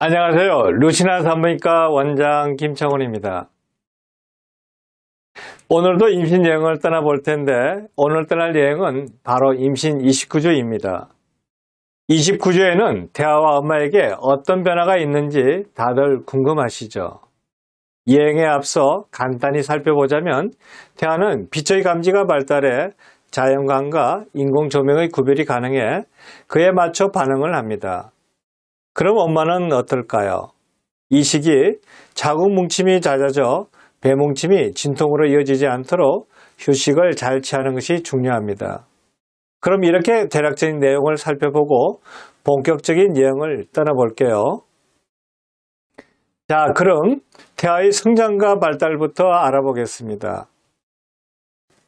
안녕하세요. 루시나 산부인과 원장 김창훈입니다. 오늘도 임신 여행을 떠나볼 텐데 오늘 떠날 여행은 바로 임신 29주입니다. 29주에는 태아와 엄마에게 어떤 변화가 있는지 다들 궁금하시죠? 여행에 앞서 간단히 살펴보자면 태아는 빛의 감지가 발달해 자연광과 인공조명의 구별이 가능해 그에 맞춰 반응을 합니다. 그럼 엄마는 어떨까요? 이 시기 자궁 뭉침이 잦아져 배뭉침이 진통으로 이어지지 않도록 휴식을 잘 취하는 것이 중요합니다. 그럼 이렇게 대략적인 내용을 살펴보고 본격적인 여행을 떠나볼게요. 자, 그럼 태아의 성장과 발달부터 알아보겠습니다.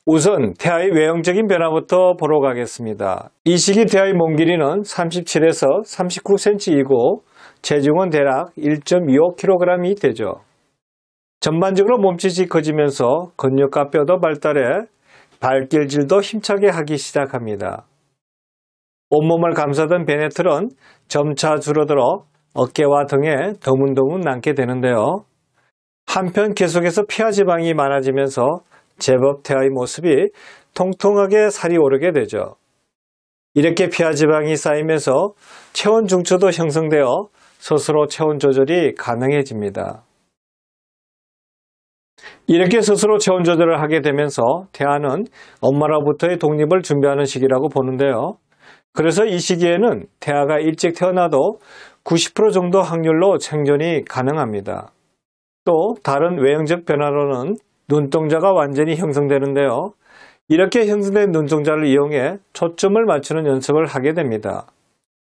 우선 태아의 외형적인 변화부터 보러 가겠습니다. 이 시기 태아의 몸 길이는 37에서 39cm이고 체중은 대략 1.25kg이 되죠. 전반적으로 몸짓이 커지면서 근육과 뼈도 발달해 발길질도 힘차게 하기 시작합니다. 온몸을 감싸던 배내털은 점차 줄어들어 어깨와 등에 드문드문 남게 되는데요. 한편 계속해서 피하 지방이 많아지면서 제법 태아의 모습이 통통하게 살이 오르게 되죠. 이렇게 피하 지방이 쌓이면서 체온 중추도 형성되어 스스로 체온 조절이 가능해집니다. 이렇게 스스로 체온 조절을 하게 되면서 태아는 엄마로부터의 독립을 준비하는 시기라고 보는데요. 그래서 이 시기에는 태아가 일찍 태어나도 90% 정도 확률로 생존이 가능합니다. 또 다른 외형적 변화로는 눈동자가 완전히 형성되는데요. 이렇게 형성된 눈동자를 이용해 초점을 맞추는 연습을 하게 됩니다.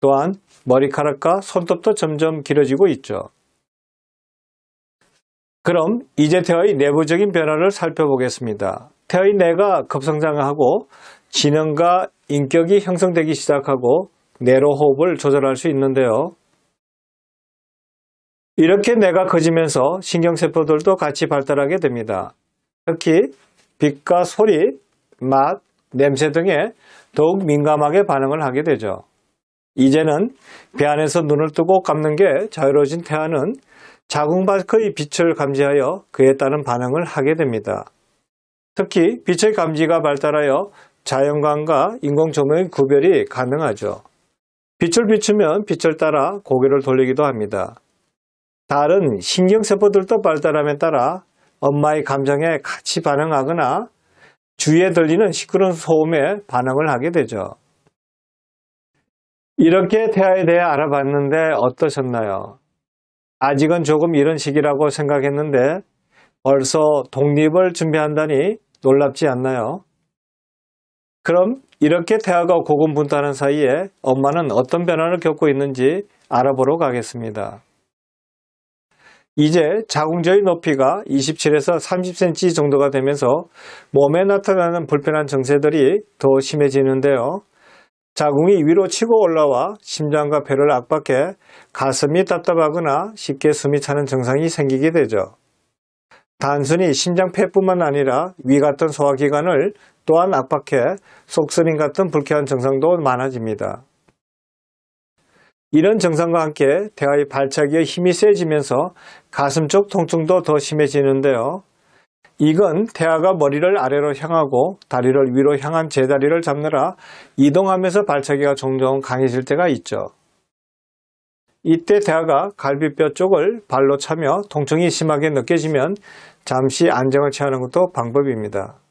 또한 머리카락과 손톱도 점점 길어지고 있죠. 그럼 이제 태아의 내부적인 변화를 살펴보겠습니다. 태아의 뇌가 급성장하고 지능과 인격이 형성되기 시작하고 뇌로 호흡을 조절할 수 있는데요. 이렇게 뇌가 커지면서 신경세포들도 같이 발달하게 됩니다. 특히 빛과 소리, 맛, 냄새 등에 더욱 민감하게 반응을 하게 되죠. 이제는 배 안에서 눈을 뜨고 감는 게 자유로워진 태아는 자궁 밖의 빛을 감지하여 그에 따른 반응을 하게 됩니다. 특히 빛의 감지가 발달하여 자연광과 인공조명의 구별이 가능하죠. 빛을 비추면 빛을 따라 고개를 돌리기도 합니다. 다른 신경세포들도 발달함에 따라 엄마의 감정에 같이 반응하거나 주위에 들리는 시끄러운 소음에 반응을 하게 되죠. 이렇게 태아에 대해 알아봤는데 어떠셨나요? 아직은 조금 이른 시기라고 생각했는데 벌써 독립을 준비한다니 놀랍지 않나요? 그럼 이렇게 태아가 고군분투하는 사이에 엄마는 어떤 변화를 겪고 있는지 알아보러 가겠습니다. 이제 자궁저의 높이가 27에서 30cm 정도가 되면서 몸에 나타나는 불편한 증세들이 더 심해지는데요. 자궁이 위로 치고 올라와 심장과 폐를 압박해 가슴이 답답하거나 쉽게 숨이 차는 증상이 생기게 되죠. 단순히 심장폐뿐만 아니라 위 같은 소화기관을 또한 압박해 속쓰림 같은 불쾌한 증상도 많아집니다. 이런 증상과 함께 태아의 발차기의 힘이 세지면서 가슴 쪽 통증도 더 심해지는데요. 이건 태아가 머리를 아래로 향하고 다리를 위로 향한 제자리를 잡느라 이동하면서 발차기가 종종 강해질 때가 있죠. 이때 태아가 갈비뼈 쪽을 발로 차며 통증이 심하게 느껴지면 잠시 안정을 취하는 것도 방법입니다.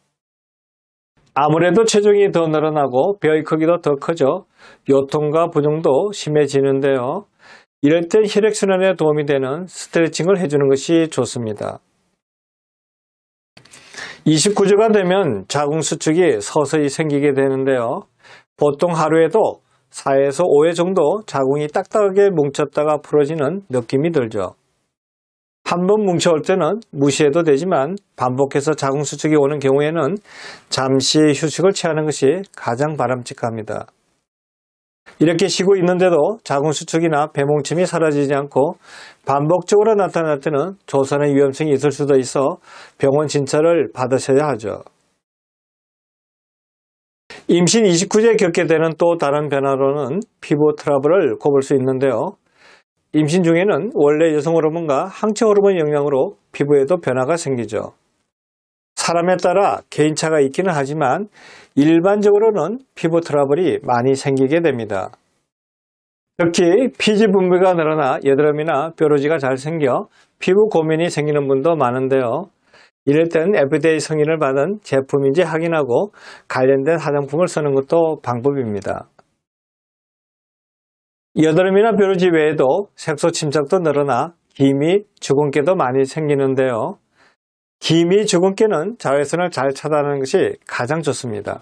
아무래도 체중이 더 늘어나고 뼈의 크기도 더 커져 요통과 부종도 심해지는데요. 이럴 땐 혈액순환에 도움이 되는 스트레칭을 해주는 것이 좋습니다. 29주가 되면 자궁 수축이 서서히 생기게 되는데요. 보통 하루에도 4에서 5회 정도 자궁이 딱딱하게 뭉쳤다가 풀어지는 느낌이 들죠. 한 번 뭉쳐올 때는 무시해도 되지만 반복해서 자궁 수축이 오는 경우에는 잠시 휴식을 취하는 것이 가장 바람직합니다. 이렇게 쉬고 있는데도 자궁 수축이나 배뭉침이 사라지지 않고 반복적으로 나타날 때는 조산의 위험성이 있을 수도 있어 병원 진찰을 받으셔야 하죠. 임신 29주에 겪게 되는 또 다른 변화로는 피부 트러블을 꼽을 수 있는데요. 임신 중에는 원래 여성 호르몬과 항체 호르몬 영향으로 피부에도 변화가 생기죠. 사람에 따라 개인차가 있기는 하지만 일반적으로는 피부 트러블이 많이 생기게 됩니다. 특히 피지 분비가 늘어나 여드름이나 뾰루지가 잘 생겨 피부 고민이 생기는 분도 많은데요. 이럴 땐 FDA 승인을 받은 제품인지 확인하고 관련된 화장품을 쓰는 것도 방법입니다. 여드름이나 뾰루지 외에도 색소 침착도 늘어나 기미, 주근깨도 많이 생기는데요. 기미, 주근깨는 자외선을 잘 차단하는 것이 가장 좋습니다.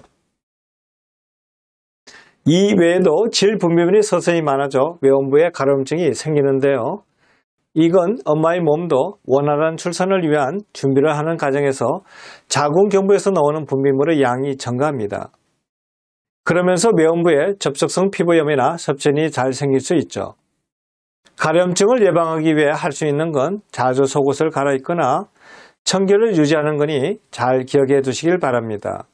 이 외에도 질 분비물이 서서히 많아져 외음부에 가려움증이 생기는데요. 이건 엄마의 몸도 원활한 출산을 위한 준비를 하는 과정에서 자궁경부에서 나오는 분비물의 양이 증가합니다. 그러면서 외음부에 접촉성 피부염이나 섭진이 잘 생길 수 있죠. 가려움증을 예방하기 위해 할 수 있는 건 자주 속옷을 갈아입거나 청결을 유지하는 거니 잘 기억해 두시길 바랍니다.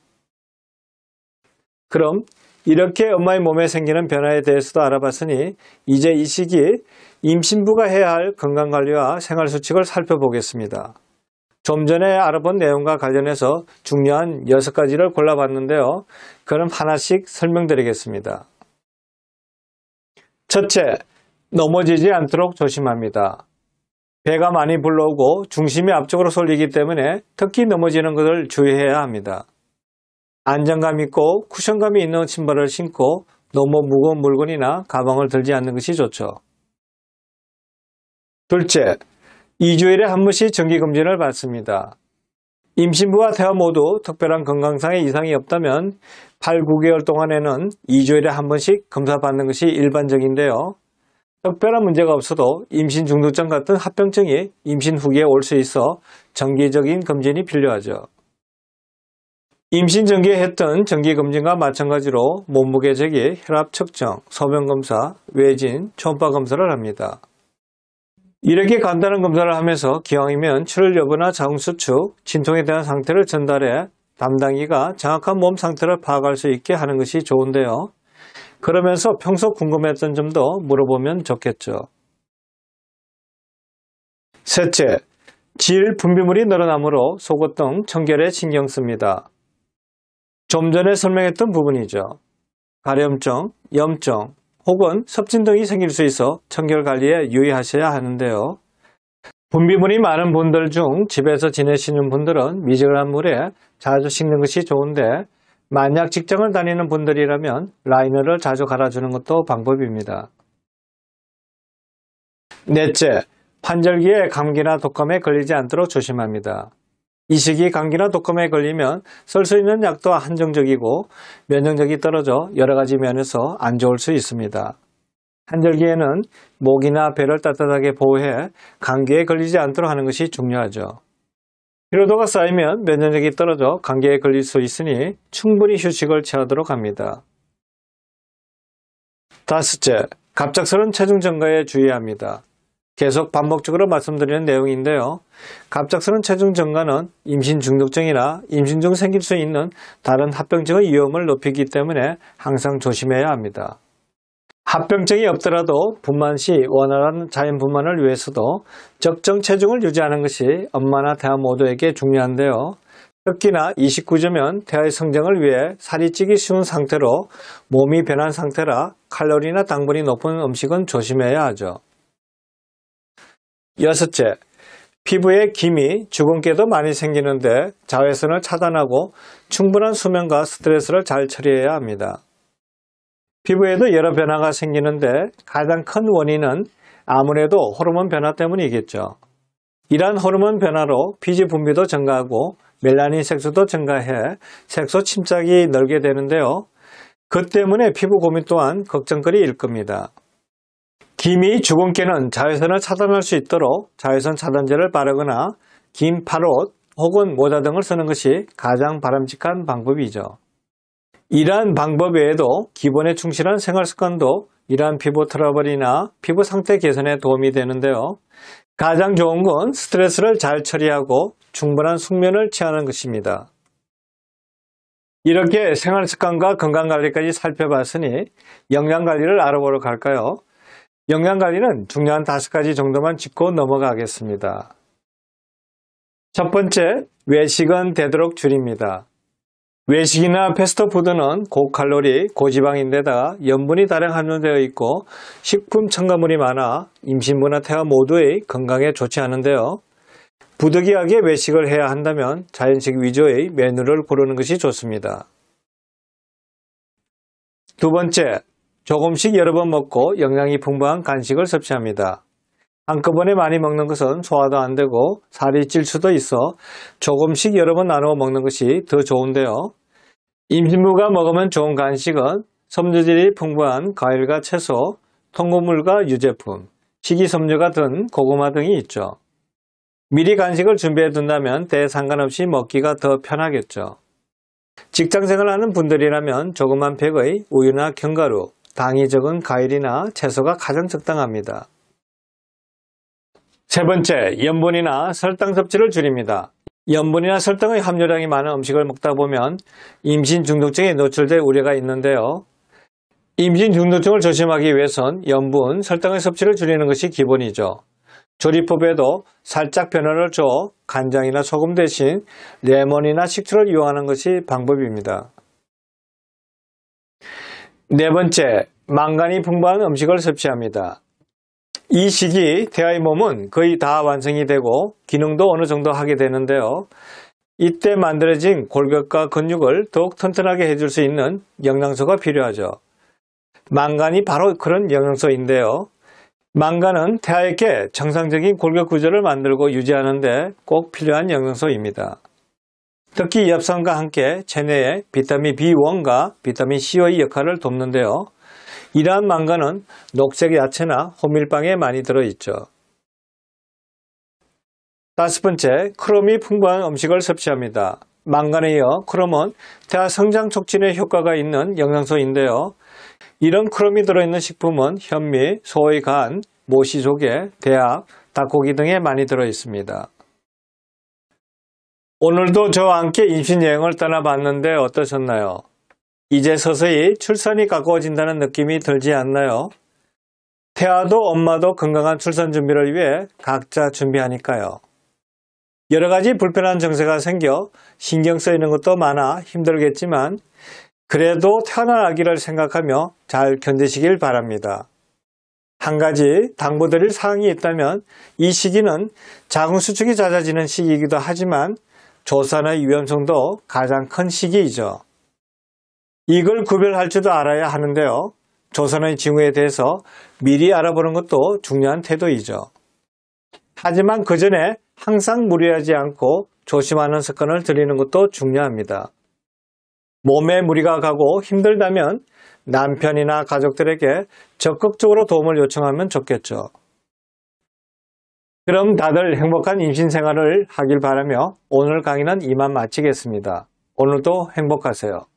그럼 이렇게 엄마의 몸에 생기는 변화에 대해서도 알아봤으니 이제 이 시기 임신부가 해야 할 건강관리와 생활수칙을 살펴보겠습니다. 좀 전에 알아본 내용과 관련해서 중요한 6가지를 골라봤는데요. 그럼 하나씩 설명드리겠습니다. 첫째, 넘어지지 않도록 조심합니다. 배가 많이 불러오고 중심이 앞쪽으로 쏠리기 때문에 특히 넘어지는 것을 주의해야 합니다. 안정감 있고 쿠션감이 있는 신발을 신고 너무 무거운 물건이나 가방을 들지 않는 것이 좋죠. 둘째, 2주일에 한 번씩 정기검진을 받습니다. 임신부와 태아 모두 특별한 건강상의 이상이 없다면 8, 9개월 동안에는 2주일에 한 번씩 검사받는 것이 일반적인데요. 특별한 문제가 없어도 임신 중독증 같은 합병증이 임신 후기에 올 수 있어 정기적인 검진이 필요하죠. 임신 전기에 했던 정기검진과 마찬가지로 몸무게 재기, 혈압 측정, 소변검사, 외진, 초음파 검사를 합니다. 이렇게 간단한 검사를 하면서 기왕이면 출혈 여부나 자궁 수축, 진통에 대한 상태를 전달해 담당이가 정확한 몸 상태를 파악할 수 있게 하는 것이 좋은데요. 그러면서 평소 궁금했던 점도 물어보면 좋겠죠. 셋째, 질 분비물이 늘어나므로 속옷 등 청결에 신경 씁니다. 좀 전에 설명했던 부분이죠. 가려움증, 염증, 혹은 섭진 등이 생길 수 있어 청결 관리에 유의하셔야 하는데요. 분비물이 많은 분들 중 집에서 지내시는 분들은 미지근한 물에 자주 씻는 것이 좋은데 만약 직장을 다니는 분들이라면 라이너를 자주 갈아주는 것도 방법입니다. 넷째, 환절기에 감기나 독감에 걸리지 않도록 조심합니다. 이 시기 감기나 독감에 걸리면 쓸 수 있는 약도 한정적이고 면역력이 떨어져 여러 가지 면에서 안 좋을 수 있습니다. 환절기에는 목이나 배를 따뜻하게 보호해 감기에 걸리지 않도록 하는 것이 중요하죠. 피로도가 쌓이면 면역력이 떨어져 감기에 걸릴 수 있으니 충분히 휴식을 취하도록 합니다. 다섯째, 갑작스러운 체중 증가에 주의합니다. 계속 반복적으로 말씀드리는 내용인데요. 갑작스러운 체중 증가는 임신 중독증이나 임신 중 생길 수 있는 다른 합병증의 위험을 높이기 때문에 항상 조심해야 합니다. 합병증이 없더라도 분만 시 원활한 자연 분만을 위해서도 적정 체중을 유지하는 것이 엄마나 태아 모두에게 중요한데요. 특히나 29주면 태아의 성장을 위해 살이 찌기 쉬운 상태로 몸이 변한 상태라 칼로리나 당분이 높은 음식은 조심해야 하죠. 여섯째, 피부에 기미, 주근깨도 많이 생기는데 자외선을 차단하고 충분한 수면과 스트레스를 잘 처리해야 합니다. 피부에도 여러 변화가 생기는데 가장 큰 원인은 아무래도 호르몬 변화 때문이겠죠. 이러한 호르몬 변화로 피지 분비도 증가하고 멜라닌 색소도 증가해 색소 침착이 늘게 되는데요. 그 때문에 피부 고민 또한 걱정거리일 겁니다. 기미, 주근깨는 자외선을 차단할 수 있도록 자외선 차단제를 바르거나 긴 팔옷 혹은 모자 등을 쓰는 것이 가장 바람직한 방법이죠. 이러한 방법 외에도 기본에 충실한 생활 습관도 이러한 피부 트러블이나 피부 상태 개선에 도움이 되는데요. 가장 좋은 건 스트레스를 잘 처리하고 충분한 숙면을 취하는 것입니다. 이렇게 생활 습관과 건강 관리까지 살펴봤으니 영양 관리를 알아보러 갈까요? 영양관리는 중요한 5가지 정도만 짚고 넘어가겠습니다. 첫 번째, 외식은 되도록 줄입니다. 외식이나 패스트푸드는 고칼로리, 고지방인데다가 염분이 다량 함유되어 있고 식품 첨가물이 많아 임신부나 태아 모두의 건강에 좋지 않은데요. 부득이하게 외식을 해야 한다면 자연식 위주의 메뉴를 고르는 것이 좋습니다. 두 번째, 조금씩 여러 번 먹고 영양이 풍부한 간식을 섭취합니다. 한꺼번에 많이 먹는 것은 소화도 안 되고 살이 찔 수도 있어 조금씩 여러 번 나누어 먹는 것이 더 좋은데요. 임신부가 먹으면 좋은 간식은 섬유질이 풍부한 과일과 채소, 통곡물과 유제품, 식이섬유가 든 고구마 등이 있죠. 미리 간식을 준비해 둔다면 때에 상관없이 먹기가 더 편하겠죠. 직장생활 하는 분들이라면 조그만 팩의 우유나 견과류, 당이 적은 과일이나 채소가 가장 적당합니다. 세 번째, 염분이나 설탕 섭취를 줄입니다. 염분이나 설탕의 함유량이 많은 음식을 먹다 보면 임신 중독증에 노출될 우려가 있는데요. 임신 중독증을 조심하기 위해선 염분, 설탕의 섭취를 줄이는 것이 기본이죠. 조리법에도 살짝 변화를 줘 간장이나 소금 대신 레몬이나 식초를 이용하는 것이 방법입니다. 네 번째, 망간이 풍부한 음식을 섭취합니다. 이 시기 태아의 몸은 거의 다 완성이 되고 기능도 어느 정도 하게 되는데요. 이때 만들어진 골격과 근육을 더욱 튼튼하게 해줄 수 있는 영양소가 필요하죠. 망간이 바로 그런 영양소인데요. 망간은 태아에게 정상적인 골격 구조를 만들고 유지하는 데 꼭 필요한 영양소입니다. 특히 엽산과 함께 체내에 비타민 B1과 비타민 C의 역할을 돕는데요. 이러한 망간은 녹색 야채나 호밀빵에 많이 들어있죠. 다섯 번째, 크롬이 풍부한 음식을 섭취합니다. 망간에 이어 크롬은 태아 성장 촉진에 효과가 있는 영양소인데요. 이런 크롬이 들어있는 식품은 현미, 소의 간, 모시조개, 대합, 닭고기 등에 많이 들어있습니다. 오늘도 저와 함께 임신여행을 떠나봤는데 어떠셨나요? 이제 서서히 출산이 가까워진다는 느낌이 들지 않나요? 태아도 엄마도 건강한 출산 준비를 위해 각자 준비하니까요. 여러 가지 불편한 증세가 생겨 신경 쓰이는 것도 많아 힘들겠지만 그래도 태어난 아기를 생각하며 잘 견디시길 바랍니다. 한 가지 당부드릴 사항이 있다면 이 시기는 자궁수축이 잦아지는 시기이기도 하지만 조산의 위험성도 가장 큰 시기이죠. 이걸 구별할 줄도 알아야 하는데요. 조산의 징후에 대해서 미리 알아보는 것도 중요한 태도이죠. 하지만 그 전에 항상 무리하지 않고 조심하는 습관을 들이는 것도 중요합니다. 몸에 무리가 가고 힘들다면 남편이나 가족들에게 적극적으로 도움을 요청하면 좋겠죠. 그럼 다들 행복한 임신 생활을 하길 바라며 오늘 강의는 이만 마치겠습니다. 오늘도 행복하세요.